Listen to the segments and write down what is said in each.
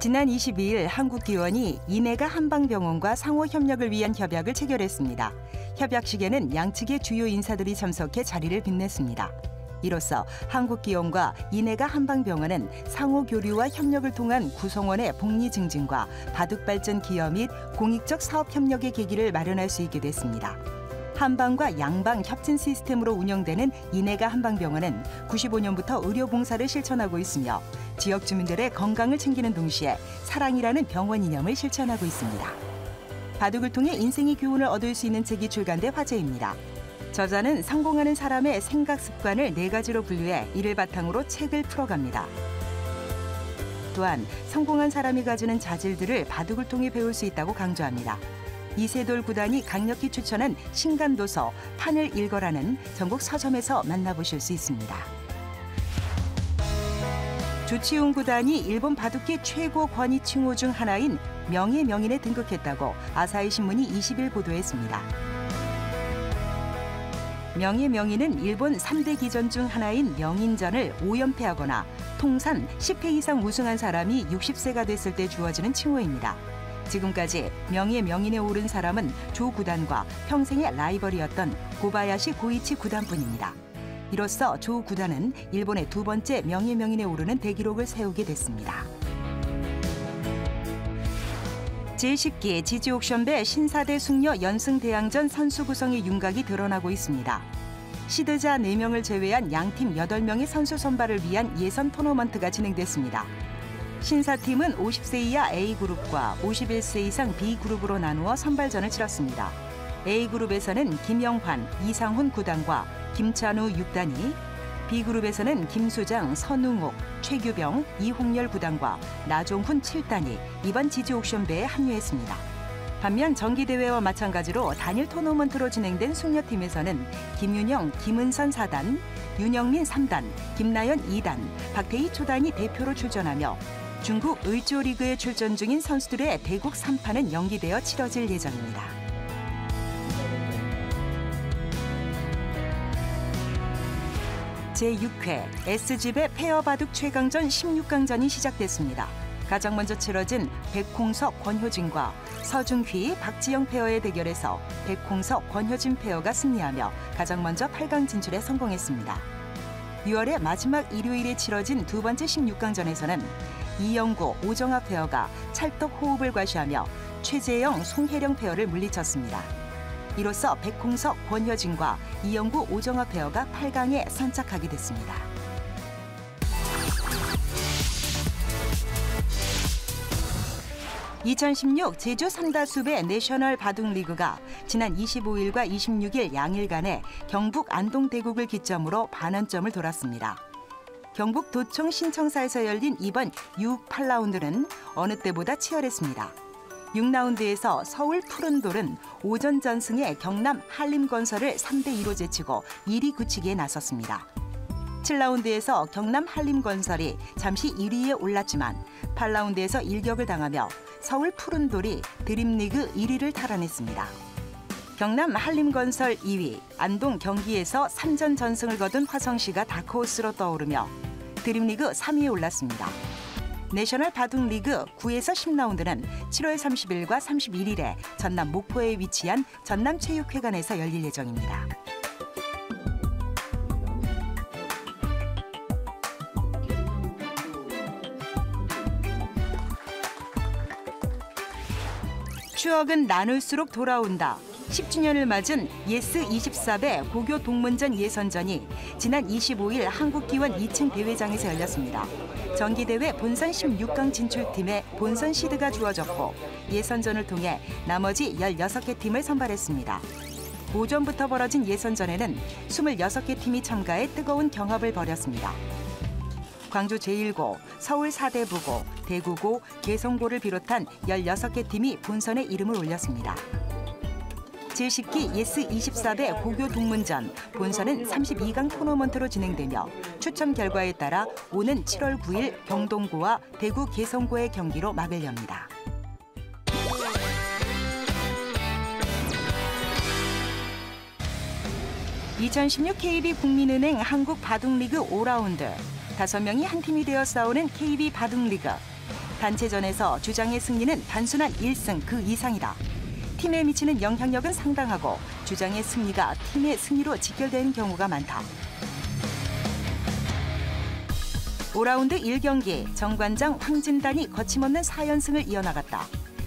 지난 22일 한국기원이 이내가 한방병원과 상호 협력을 위한 협약을 체결했습니다. 협약식에는 양측의 주요 인사들이 참석해 자리를 빛냈습니다. 이로써 한국기원과 이내가 한방병원은 상호 교류와 협력을 통한 구성원의 복리 증진과 바둑발전 기여 및 공익적 사업 협력의 계기를 마련할 수 있게 됐습니다. 한방과 양방 협진 시스템으로 운영되는 이내가 한방병원은 95년부터 의료봉사를 실천하고 있으며 지역 주민들의 건강을 챙기는 동시에 사랑이라는 병원 이념을 실천하고 있습니다. 바둑을 통해 인생의 교훈을 얻을 수 있는 책이 출간돼 화제입니다. 저자는 성공하는 사람의 생각 습관을 4가지로 분류해 이를 바탕으로 책을 풀어갑니다. 또한 성공한 사람이 가지는 자질들을 바둑을 통해 배울 수 있다고 강조합니다. 이세돌 구단이 강력히 추천한 신간도서 판을 읽어라는 전국 서점에서 만나보실 수 있습니다. 조치훈 구단이 일본 바둑계 최고 권위 칭호 중 하나인 명예 명인에 등극했다고 아사히 신문이 20일 보도했습니다. 명예 명인은 일본 3대 기전 중 하나인 명인전을 5연패하거나 통산 10회 이상 우승한 사람이 60세가 됐을 때 주어지는 칭호입니다. 지금까지 명예 명인에 오른 사람은 조 구단과 평생의 라이벌이었던 고바야시 고이치 구단뿐입니다. 이로써 조 구단은 일본의 2번째 명예 명인에 오르는 대기록을 세우게 됐습니다. 제10기 지지옥션배 신사대 숙녀 연승대항전 선수 구성의 윤곽이 드러나고 있습니다. 시드자 4명을 제외한 양팀 8명의 선수 선발을 위한 예선 토너먼트가 진행됐습니다. 신사팀은 50세 이하 A그룹과 51세 이상 B그룹으로 나누어 선발전을 치렀습니다. A그룹에서는 김영환, 이상훈 9단과 김찬우 6단이, B그룹에서는 김수장, 선웅옥, 최규병, 이홍열 9단과 나종훈 7단이 이번 지지옥션배에 합류했습니다. 반면 정기대회와 마찬가지로 단일 토너먼트로 진행된 숙녀팀에서는 김윤영, 김은선 4단, 윤영민 3단, 김나연 2단, 박태희 초단이 대표로 출전하며 중국 의조리그에 출전 중인 선수들의 대국 3판은 연기되어 치러질 예정입니다. 제6회 S집의 페어바둑 최강전 16강전이 시작됐습니다. 가장 먼저 치러진 백홍석, 권효진과 서중휘, 박지영 페어의 대결에서 백홍석, 권효진 페어가 승리하며 가장 먼저 8강 진출에 성공했습니다. 6월의 마지막 일요일에 치러진 2번째 16강전에서는 이영구, 오정아 페어가 찰떡 호흡을 과시하며 최재영, 송혜령 페어를 물리쳤습니다. 이로써 백홍석, 권효진과 이영구, 오정아 페어가 8강에 선착하게 됐습니다. (2016) 제주 삼다수배 내셔널 바둑리그가 지난 25일과 26일 양일간에 경북 안동대국을 기점으로 반환점을 돌았습니다. 경북 도청 신청사에서 열린 이번 6, 8라운드는 어느 때보다 치열했습니다. 6라운드에서 서울 푸른돌은 오전 전승의 경남 한림건설을 3대2로 제치고 1위 굳히기에 나섰습니다. 7라운드에서 경남 한림건설이 잠시 1위에 올랐지만 8라운드에서 일격을 당하며 서울 푸른돌이 드림리그 1위를 탈환했습니다. 경남 한림건설 2위, 안동 경기에서 3전 전승을 거둔 화성시가 다크호스로 떠오르며 드림리그 3위에 올랐습니다. 내셔널 바둑리그 9에서 10라운드는 7월 30일과 31일에 전남 목포에 위치한 전남체육회관에서 열릴 예정입니다. 추억은 나눌수록 돌아온다. 10주년을 맞은 예스24배 고교 동문전 예선전이 지난 25일 한국기원 2층 대회장에서 열렸습니다. 정기대회 본선 16강 진출팀에 본선 시드가 주어졌고 예선전을 통해 나머지 16개 팀을 선발했습니다. 오전부터 벌어진 예선전에는 26개 팀이 참가해 뜨거운 경합을 벌였습니다. 광주 제1고, 서울 사대부고, 대구고, 개성고를 비롯한 16개 팀이 본선에 이름을 올렸습니다. 제10기 예스24배 고교 동문전 본선은 32강 토너먼트로 진행되며 추첨 결과에 따라 오는 7월 9일 경동고와 대구 개성고의 경기로 막을 엽니다. (2016) KB국민은행 한국 바둑리그 5라운드 5명이 한 팀이 되어 싸우는 KB 바둑리그. 단체전에서 주장의 승리는 단순한 1승 그 이상이다. 팀에 미치는 영향력은 상당하고 주장의 승리가 팀의 승리로 직결되는 경우가 많다. 5라운드 1경기 정관장 황진단이 거침없는 4연승을 이어나갔다.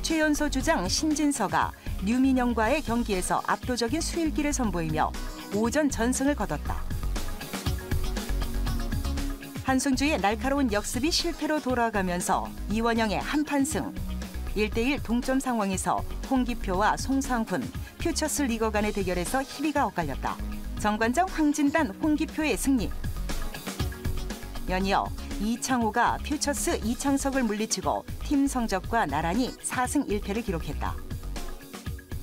최연소 주장 신진서가 류민영과의 경기에서 압도적인 수일기를 선보이며 5전 전승을 거뒀다. 한승주의 날카로운 역습이 실패로 돌아가면서 이원영의 한판승. 1대1 동점 상황에서 홍기표와 송상훈, 퓨처스 리거 간의 대결에서 희비가 엇갈렸다. 정관장 황진단 홍기표의 승리. 연이어 이창호가 퓨처스 이창석을 물리치고 팀 성적과 나란히 4승 1패를 기록했다.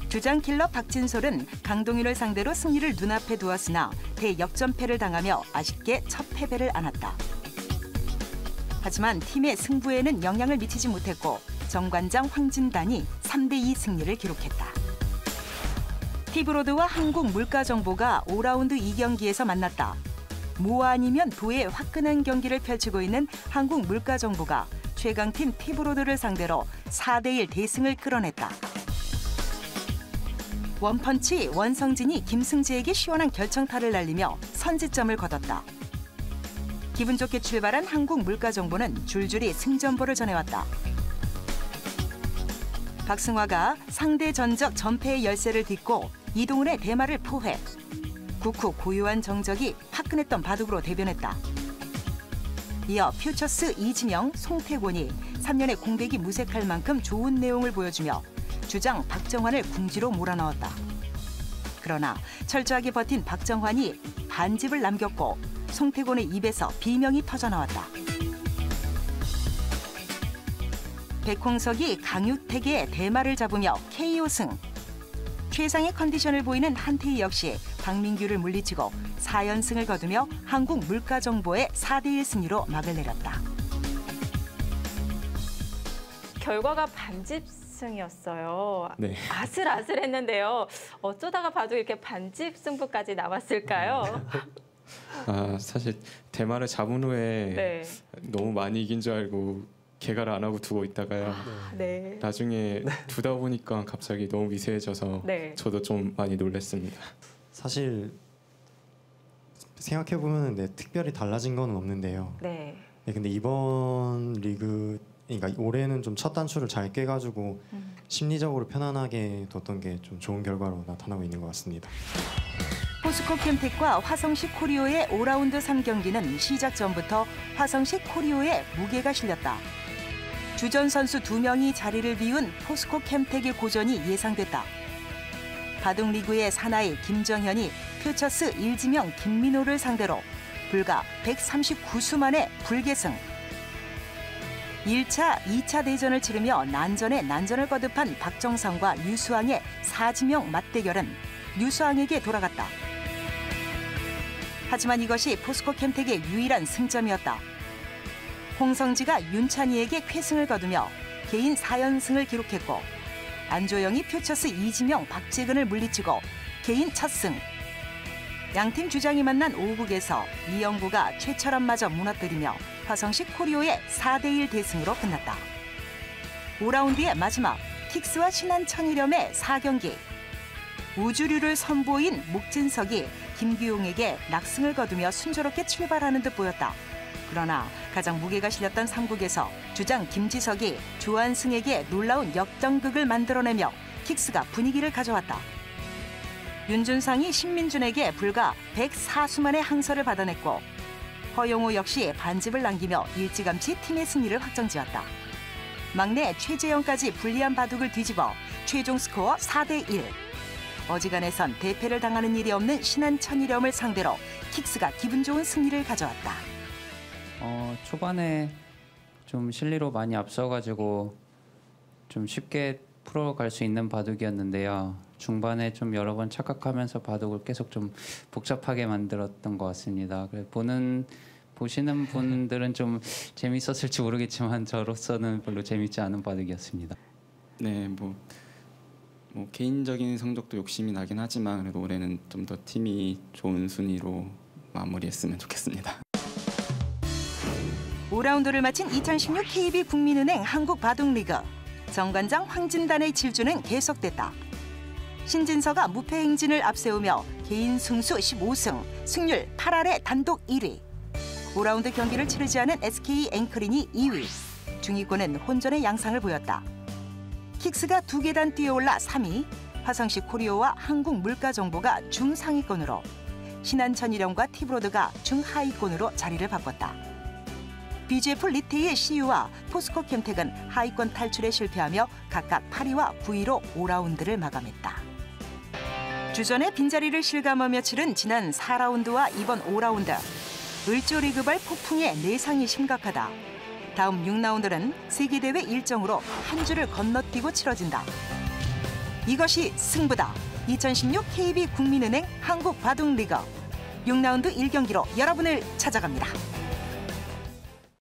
주장 킬러 박진솔은 강동윤을 상대로 승리를 눈앞에 두었으나 대역전패를 당하며 아쉽게 첫 패배를 안았다. 하지만 팀의 승부에는 영향을 미치지 못했고 정관장 황진단이 3대2 승리를 기록했다. 티브로드와 한국물가정보가 5라운드 2경기에서 만났다. 모 아니면 도의 화끈한 경기를 펼치고 있는 한국물가정보가 최강팀 티브로드를 상대로 4대1 대승을 끌어냈다. 원펀치 원성진이 김승재에게 시원한 결정타를 날리며 선제점을 거뒀다. 기분 좋게 출발한 한국물가정보는 줄줄이 승전보를 전해왔다. 박승화가 상대 전적 전패의 열세를 딛고 이동훈의 대마를 포회. 국후 고유한 정적이 화끈했던 바둑으로 대변했다. 이어 퓨처스 이진영, 송태곤이 3년의 공백이 무색할 만큼 좋은 내용을 보여주며 주장 박정환을 궁지로 몰아넣었다. 그러나 철저하게 버틴 박정환이 반집을 남겼고 송태곤의 입에서 비명이 터져나왔다. 백홍석이 강유택의 대마를 잡으며 KO 승. 최상의 컨디션을 보이는 한태희 역시 박민규를 물리치고 4연승을 거두며 한국물가정보의 4대1 승리로 막을 내렸다. 결과가 반집승이었어요. 네. 아슬아슬했는데요. 어쩌다가 봐도 이렇게 반집 승부까지 나왔을까요? 사실 대마를 잡은 후에 네. 너무 많이 이긴 줄 알고 개가를 안 하고 두고 있다가요. 네. 나중에 두다 보니까 갑자기 너무 미세해져서 네. 저도 좀 많이 놀랐습니다. 사실 생각해 보면 특별히 달라진 건 없는데요. 네. 근데 이번 리그, 그러니까 올해는 좀 첫 단추를 잘 깨가지고 심리적으로 편안하게 뒀던 게 좀 좋은 결과로 나타나고 있는 것 같습니다. 포스코 캠텍과 화성식 코리오의 5라운드 3경기는 시작 전부터 화성식 코리오에 무게가 실렸다. 주전 선수 2명이 자리를 비운 포스코 캠텍의 고전이 예상됐다. 바둑리그의 사나이 김정현이 퓨처스 일지명 김민호를 상대로 불과 139수 만에 불계승. 1차, 2차 대전을 치르며 난전에 난전을 거듭한 박정상과 류수왕의 4지명 맞대결은 류수왕에게 돌아갔다. 하지만 이것이 포스코 캠텍의 유일한 승점이었다. 홍성지가 윤찬이에게 쾌승을 거두며 개인 4연승을 기록했고 안조영이 퓨처스 이지명 박재근을 물리치고 개인 첫 승. 양팀 주장이 만난 5국에서 이영구가 최철암마저 무너뜨리며 화성식 코리오의 4대1 대승으로 끝났다. 5라운드의 마지막 킥스와 신한 천일염의 4경기. 우주류를 선보인 목진석이 김규용에게 낙승을 거두며 순조롭게 출발하는 듯 보였다. 그러나 가장 무게가 실렸던 3국에서 주장 김지석이 조한승에게 놀라운 역전극을 만들어내며 킥스가 분위기를 가져왔다. 윤준상이 신민준에게 불과 104수 만에 항서를 받아냈고 허용우 역시 반집을 남기며 일찌감치 팀의 승리를 확정지었다. 막내 최재영까지 불리한 바둑을 뒤집어 최종 스코어 4대1. 어지간해선 대패를 당하는 일이 없는 신한 천일염을 상대로 킥스가 기분 좋은 승리를 가져왔다. 초반에 좀 실리로 많이 앞서가지고 좀 쉽게 풀어갈 수 있는 바둑이었는데요. 중반에 좀 여러 번 착각하면서 바둑을 계속 좀 복잡하게 만들었던 것 같습니다. 보시는 분들은 좀 재밌었을지 모르겠지만 저로서는 별로 재밌지 않은 바둑이었습니다. 네, 뭐 개인적인 성적도 욕심이 나긴 하지만 그래도 올해는 좀 더 팀이 좋은 순위로 마무리했으면 좋겠습니다. 5라운드를 마친 2016 KB 국민은행 한국바둑리그. 정관장 황진단의 질주는 계속됐다. 신진서가 무패 행진을 앞세우며 개인 승수 15승, 승률 8할의 단독 1위. 5라운드 경기를 치르지 않은 SK 앵크린이 2위. 중위권은 혼전의 양상을 보였다. 킥스가 2계단 뛰어올라 3위, 화성시 코리오와 한국물가정보가 중상위권으로, 신한천일영과 티브로드가 중하위권으로 자리를 바꿨다. BGF 리테이의 CU와 포스코 캠텍은 하위권 탈출에 실패하며 각각 8위와 9위로 5라운드를 마감했다. 주전의 빈자리를 실감하며 치른 지난 4라운드와 이번 5라운드. 을조리그발 폭풍의 내상이 심각하다. 다음 6라운드는 세계대회 일정으로 한 주를 건너뛰고 치러진다. 이것이 승부다. 2016 KB 국민은행 한국바둑리그 6라운드 1경기로 여러분을 찾아갑니다.